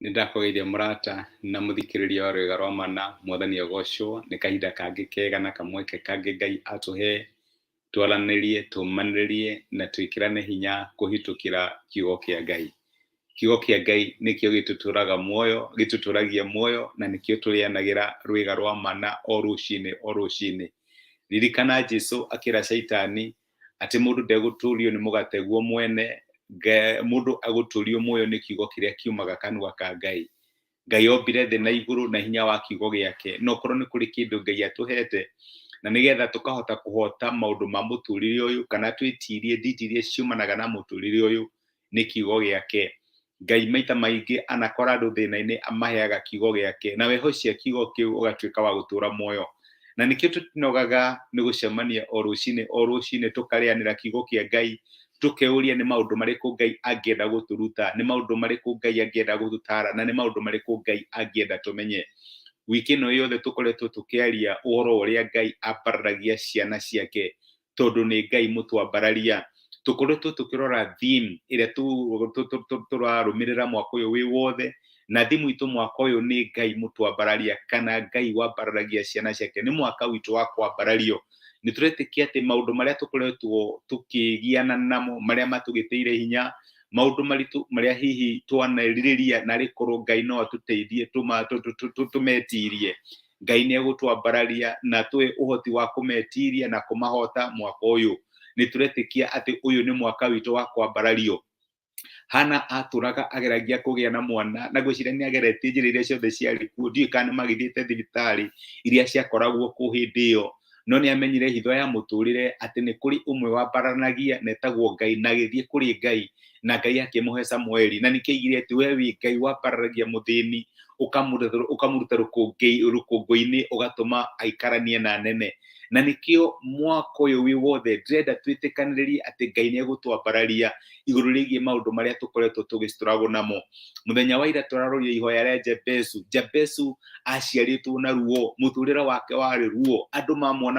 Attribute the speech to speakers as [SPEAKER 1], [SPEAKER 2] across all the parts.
[SPEAKER 1] Nindakũgeithia mũrata na mũthikĩrĩria wa rwĩga rwa mana mwathani agocwo nĩ kahinda kangĩ kega na kamweke kangĩ Ngai atũhe twaranĩrie tũmanĩrĩrie na twĩkĩrane hinya kũhĩtũkĩra kiugo kĩa Ngai. Kiugo kĩa Ngai nĩkĩo gĩtũtũragia muoyo na nĩkĩo tũrĩanagĩra rwĩga rwa mana o rũcinĩ. Ririkana Jesũ akĩra Shaitani atĩ mũndũ ndegũtũrio nĩ mũgate guo mwene, mũndũ agũtũrio muoyo nĩ kiugo kĩrĩa kiumaga kanua ka Ngai. Ngai ombire thĩ na igũrũ na hinya wa kiugo gĩake, no korwo nĩ kũrĩ kĩndũ Ngai atũhete na nĩgetha tũkahota kũhota maũndũ ma mũtũrĩre ũyũ kana twĩtirie nditi iria ciumanaga na mũtũrĩre ũyũ nĩ kiugo gĩake. Ngai maita maingĩ anakora andũ thĩna-inĩ amaheaga kiugo gĩake, na wehocia kiugo kĩu ũgatuĩka wa gũtũra muoyo. Na nĩkĩo tũtinogaga nĩ gũcemania o rũcinĩ tũkarĩanĩra kiugo kĩa Ngai, tũkeuria nĩ maũndũ marĩkũ Ngai angĩenda gũtũruta, nĩ maũndũ marĩkũ Ngai angĩenda gũtũtara, na nĩ maũndũ marĩkũ Ngai angĩenda tũmenye. Wiki ĩno yothe tũkoretwo tũkĩaria ũhoro ũrĩa Ngai ambararagia ciana ciake, tondũ nĩ Ngai mũtwambararia. Tũkoretwo tũkĩrora theme ĩrĩa tũrarũmĩrĩra mwaka ũyũ wĩ wothe, na thimũ itũ mwaka ũyũ nĩ Ngai mũtwambararia kana Ngai wambararagia ciana ciake. Nĩ mwaka witũ wa kwambarario. Nĩ tũretĩkia atĩ maũndũ marĩa tũkoretwo tũkĩgiana namo, marĩa matũgĩteire hinya, maũndũ maritũ marĩa hihi twanerirĩria narĩ korwo Ngai no atũteithie tũmetirie, Ngai nĩ egũtwambararia na tũhe ũhoti wa kũmetiria na kũmahota mwaka ũyũ. Nĩ tũretĩkia atĩ ũyũ nĩ mwaka witũ wa kwambarario. Hana atũraga ageragia kũgĩa na mwana, na ngwĩciria nĩ ageretie njĩra iria ciothe ciarĩ kuo, ndiũĩ kana nĩ magĩthiĩte thibitarĩ iria ciakoragwo kuo hĩndĩ ĩyo, no nĩ amenyire hitho ya mũtũrĩre atĩ nĩ kũrĩ ũmwe wambaranagia na etagwo Ngai, na agĩthiĩ kũrĩ Ngai na Ngai akĩmũhe Samueli. Na nĩkĩo aigire atĩ we wĩ Ngai wambararagia mũthĩni, ũkamũruta rũkũngũ-inĩ, ũgatũma aikaranie na nene. Na nĩkĩo mwaka ũyũ wĩ wothe ndĩrenda twĩtĩkanĩrĩrie atĩ Ngai nĩ egũtwambararia igũrũ rĩgiĩ maũndũ marĩa tũkoretwo tũgĩstruggle namo. Mũthenya wa ira tũraroria ihoya rĩa Jabezu. Jabezu aciarĩtwo na ruo, mũtũrĩre wake warĩ ruo, andũ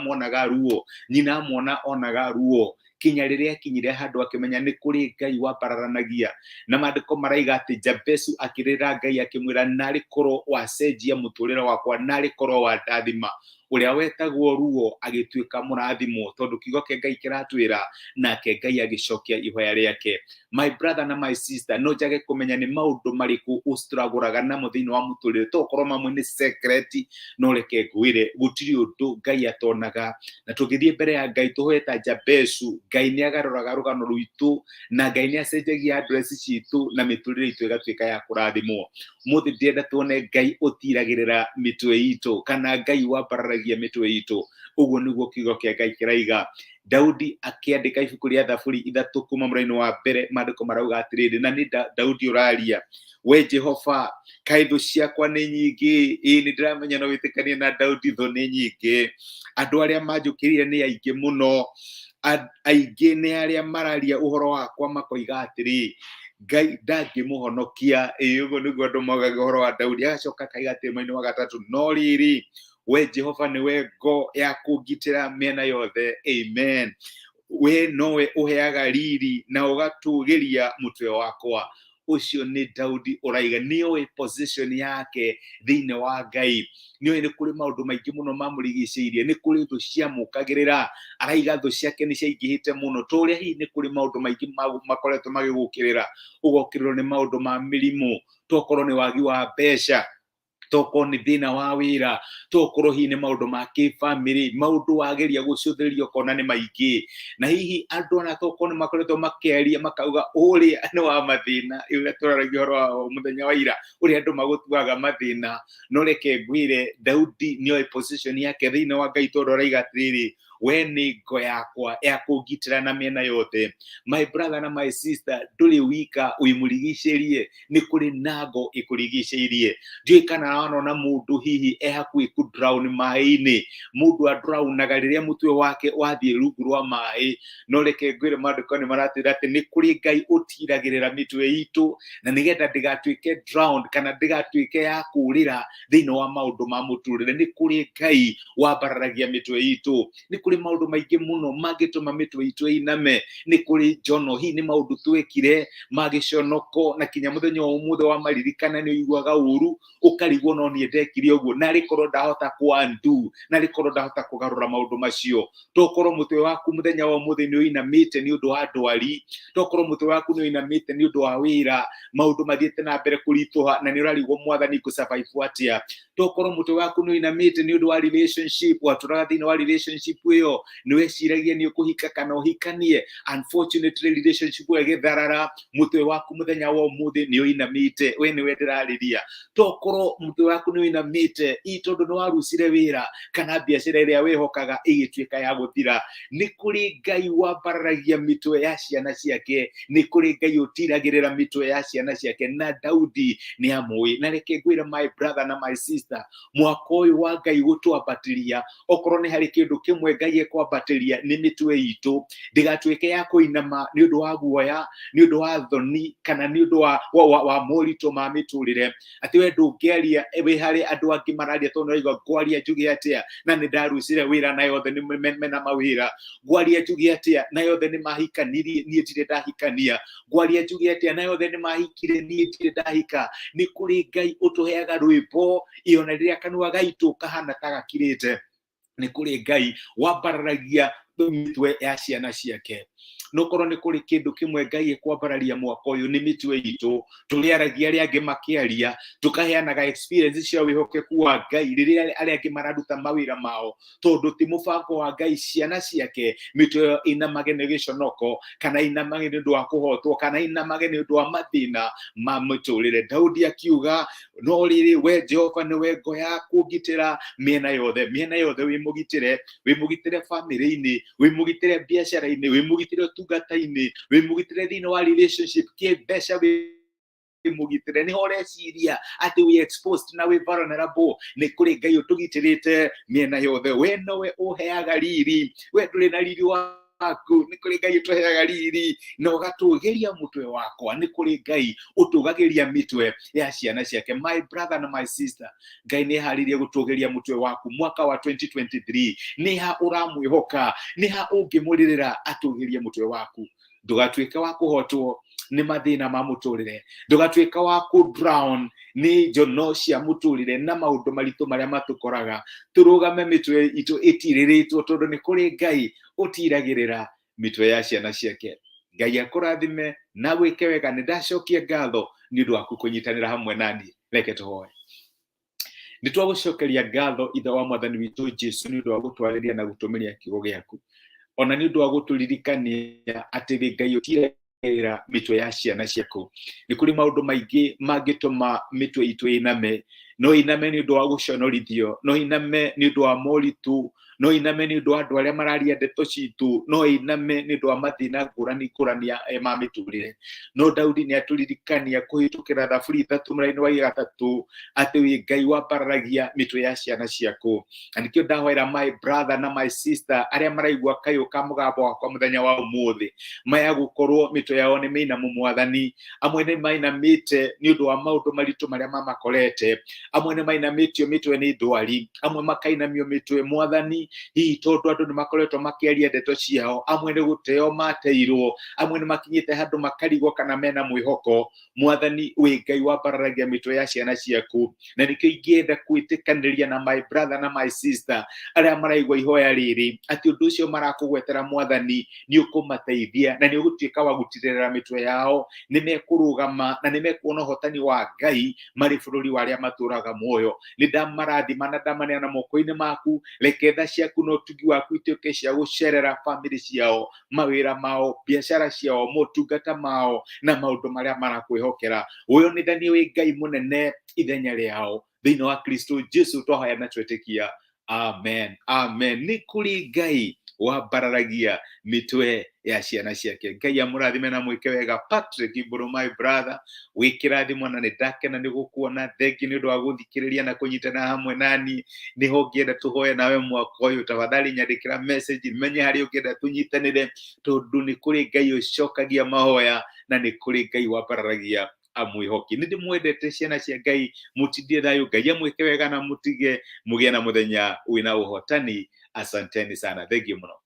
[SPEAKER 1] monaga ruo, nyina amwona onaga ruo, kinya rĩrĩa akinyire handũ akĩmenya nĩ kũrĩ Ngai wambararanagia. Na maandĩko maraiga atĩ Jabezu akĩrĩra Ngai akĩmwĩra, narĩ korwo wacenjia mũtũrĩre wakwa, narĩ korwo wandathima. Ũrĩa wetagwo ruo agĩtuĩka mũrathimo, tondũ kiugo kĩa Ngai kĩratwĩra nake Ngai agĩcokia ihoya rĩake. My brother na my sister, no njage kũmenya nĩ maũndũ marĩkũ ũstruggle-aga namo thĩinĩ wa mũtũrĩre, tokorwo mamwe nĩ secret, no reke ngwĩre gũtirĩ ũndũ Ngai atonaga. Na tũgĩthiĩ mbere ya Ngai tũhoe ta Jabezu, Ngai nĩ agarũraga rũgano rwitũ, na Ngai nĩ acenjagia address citũ na mĩtũrĩre itũ ĩgatuĩka ya kũrathimwo. Mũthĩ ndĩrenda tuone Ngai ũtiragĩrĩra mĩtwe itũ, kana Ngai wambararagia mĩtwe itũ. Ũguo nĩguo kiugo kĩa Ngai kĩraiga. Daudi akĩandĩka ibuku rĩa Thaburi 3 kuma mũraini wa mbere, maandĩko marauga atĩrĩrĩ, na nĩ Daudi ũraria: we Jehova, kaĩ thũ ciakwa nĩ nyingĩ? Ĩĩ nĩ ndĩramenya no wĩtĩkanie na Daudi, thũ nĩ nyingĩ. Andũ arĩa manjũkĩrĩire nĩ aingĩ mũno, aingĩ nĩ arĩa mararia ũhoro wakwa makoiga atĩrĩ, Ngai ndangĩmũhonokia. Ũguo nĩguo andũ maugaga ũhoro wa Daudi. Agacoka akaiga atĩ mwena wa gatatũ, no rĩrĩ, we Jehova nĩwe ngo ya kũngitĩra mĩena yothe. Amen. We nowe ũheaga riri na ũgatũgĩria mũtwe wakwa. Ũcio nĩ Daudi ũraiga, nĩoĩ position yake thĩinĩ wa Ngai. Nĩoĩ nĩ kũrĩ maũndũ maingĩ mũno mamũrigicĩirie, nĩ kũrĩ thũ ciamũkagĩrĩra, araiga thũ ciake nĩ ciaingĩhĩte mũno, to ũrĩa hihi nĩ kũrĩ maũndũ maingĩ makoretwo magĩgũkĩrĩra, ũgokĩrĩrwo nĩ maũndũ ma mĩrimũ, tokorwo nĩ wagi wa mbeca, tokorwo nĩ thĩna wa wĩra, tokorwo hihi nĩ maũndũ ma kĩbamĩrĩ, maũndũ wageria gũcũthĩrĩria ũkona nĩ maingĩ. Na hihi andũ ona tokorwo nĩ makoretwo makĩaria makauga ũrĩa nĩ wa mathĩna, ũrĩa tũraragia ũhoro wa mũthenya wa ira, ũrĩa andũ magũtuaga mathĩna. No reke ngwĩre, Daudi nĩoĩ position yake thĩinĩ wa Ngai, tondũ araiga atĩrĩrĩ, we nĩ ngo yakwa ya kũngitĩra na mĩena yothe. My brother na my sister, ndũrĩ wika ũimũrigicĩrie, nĩ kũrĩ na ngo ĩkũrigicĩirie. Ndiũĩ kana wona mũndũ hihi hakuhĩ ku drown maĩ-inĩ, mũndũ a-drownaga rĩrĩa mũtwe wake wathiĩ rungu rwa maĩ. No reke ngwĩre maandĩko nĩ maratwĩra atĩ nĩ kũrĩ Ngai ũtiragĩrĩra mĩtwe itũ, na nĩgetha ndĩgatuĩke drowned kana ndĩgatuĩke ya kũũrĩra thĩinĩ wa maũndũ ma mũtũrĩre. Nĩ kũrĩ Ngai wambararagia mĩtwe itũ. Nĩ kũrĩ kuri maundu maingi muno magituma mitwe itu iname, ni kuri njono, hi ni maundu twekire magiconoko na kinya muthenya wa umuthe wa maririkana ni uiguaga uru ukarigwo no nie ndekire uguo na rikorwo ndahota kwandu na rikorwo ndahota kugarura maundu macio. Tokorwo mutwe waku muthenya wa umuthe ni uinamite ni undu wa ndwari, tokorwo mutwe waku ni uinamite ni undu wa wira, maundu mathiete na mbere kurituha na ni urarigwo mwathani ku survive atia. Tokorwo mutwe waku ni uinamite ni undu wa relationship, waturaga thini wa relationship iyo ni weciragia ni ukuhika kana uhikanie, unfortunately relationship igitharara, mutwe waku muthenya wa umuthe ni uinamite, we ni we ndirariria. Tokorwo mutwe waku ni uinamite itondu ni warucire wira kana biacara iria wihokaga igituika ya guthira, ni kuri Ngai wambararagia mitwe ya ciana ciake, ni kuri Ngai utiragirira mitwe ya ciana ciake, na Daudi ni amui. Na reke ngwire my brother na my sister, mwaka uyu wa Ngai gutwambatiria, okorwo ni hari kindu kimwe Ngai ekwambatiria ni mitwe itu, ndigatuike ya kuinama ni undu wa guoya, ni undu wa thoni, kana ni undu wa morito ma miturire, ati we ndungiaria we hari andu angi mararia tondu raigwa ngwaria njuge atia na ni ndarucire wira na yothe ni mena mawira, ngwaria njuge atia na yothe ni mahikanirie nie ndire ndahikania, ngwaria njuge atia na yothe ni mahikire nie ndire ndahika. Ni kuri Ngai utuheaga rwimbo iyo na riria kanua gaitu kahana ta gakirite, ni kuri Ngai wambararagia mitwe ya ciana ciake. Nokorwo ni kuri kindu kimwe Ngai ekwambararia mwaka uyu ni mitwe itu, turiaragia aria angi makiaria, tukaheanaga experience cia wihokeku wa Ngai riria aria angi mararuta mawira mao, tondu ti mubango wa Ngai ciana ciake mitwe inamage ni giconoko, kana inamage ni undu wa kuhotwo, kana inamage ni undu wa mathina ma muturire. Daudi akiuga no riri we Jehova ni we ngo yaku ngitira miena yothe wimugitire family-ini, wimugitire biacara-ini, wimugitire tungata-ini, wimugitire thini wa relationship kibeca, wimugitire niho ureciria ati we exposed na we vulnerable. Ni kuri Ngai utugitirite miena yothe, we nowe uheaga riri, we nduri na riri waku, ni kuri Ngai utuheaga riri na ugatugeria mutwe wakwa, ni kuri Ngai utugagiria mitwe ya ciana ciake. My brother na my sister, Ngai ni haririe gutugeria mutwe waku mwaka wa 2023, ni ha uramwihoka, ni ha ungimuririra atugerie mutwe waku. Ndugatuike wa kuhotwo ni mathina ma muturire, ndugatuika wa ku drown ni njono cia muturire na maundu maritu maria matukoraga. Turugame mitwe itu itiriritwo tondu ni kuri Ngai utiragirira mitwe ya ciana ciake. Ngai akurathime na gwike wega. Ni ndacokia ngatho ni undu waku kunyitanira hamwe nani. Reke tuhoe. Ni twagucokeria ngatho ithe wa mwathani witu Jesu ni undu wa gutwariria na gutumiria kiugo giaku, ona ni undu wa guturirikania ati we Ngai utiragirira mitwe ya ciana ciaku. Ni kuri maundu maingi mangituma mitwe itu iname, no iname ni undu wa guconorithio, no iname ni undu wa moritu, no iname ni undu wa andu aria mararia ndeto citu, no iname ni undu wa mathina ngurani ma miturire. No Daudi ni aturirikania kuhitukira thaburi 3 muraini wa 3 ati we Ngai wambararagia mitwe ya ciana ciaku. Anikio ndahoera my brother na my sister aria maraigua kayo ka mugambo wakwa muthenya wa umuthi, maya gukorwo mitwe yao ni minamu mwathani, amwe ni mainamite ni undu wa maundu maritu maria mamakorete, amwe ni mainamitio mitwe ni ndwari, amwe makainamio mitwe mwathani hihi tondu andu ni makoretwo makiaria ndeto ciao, amwe ni guteo mateirwo, amwe ni makinyite handu makarigwo kana mena mwihoko. Mwathani we Ngai wambararagia mitwe ya ciana ciaku, na nikio ingienda kwitikaniria na my brother na my sister aria maraigwa ihoya riri ati undu ucio marakugwetera mwathani ni ukumateithia na ni ugutuika wa gutirira mitwe yao, ni mekurugama na ni mekuona hotani wa Ngai mari bururi wa aria maturaga muoyo. Ni ndamarathima na ndamaneana moko-ini maku, reke tha ciaku no tugi waku ituike cia gucerera family ciao, mawira mao, biacara ciao, motungata mao na maundu maria marakwihokera. Uyo ni thani we Ngai munene ithenya riao thiini wa Kristo Jesu twahoya na twetikia. Amen, amen. Ni kuri Ngai wambararagia mitwe ya ciana ciake. Ngai amurathime na mwike wega. Patrick Iburu my brother, wikirathimwo na nindakena ni gukuona. Thengi ni undu wa guthikiriria na kunyitana hamwe nani. Niho ngienda tuhoye nawe mwaka uyu, tafadhali nyandikira message menye hari ungienda tunyitanire, tondu ni kuri Ngai ucokagia mahoya na ni kuri Ngai wambararagia amwihoki. Ni ndimwendete ciana cia Ngai, mutindie thayu. Ngai amwike wega na mutige mugie na muthenya wina uhotani.
[SPEAKER 2] Asanteni sana, thank you muno.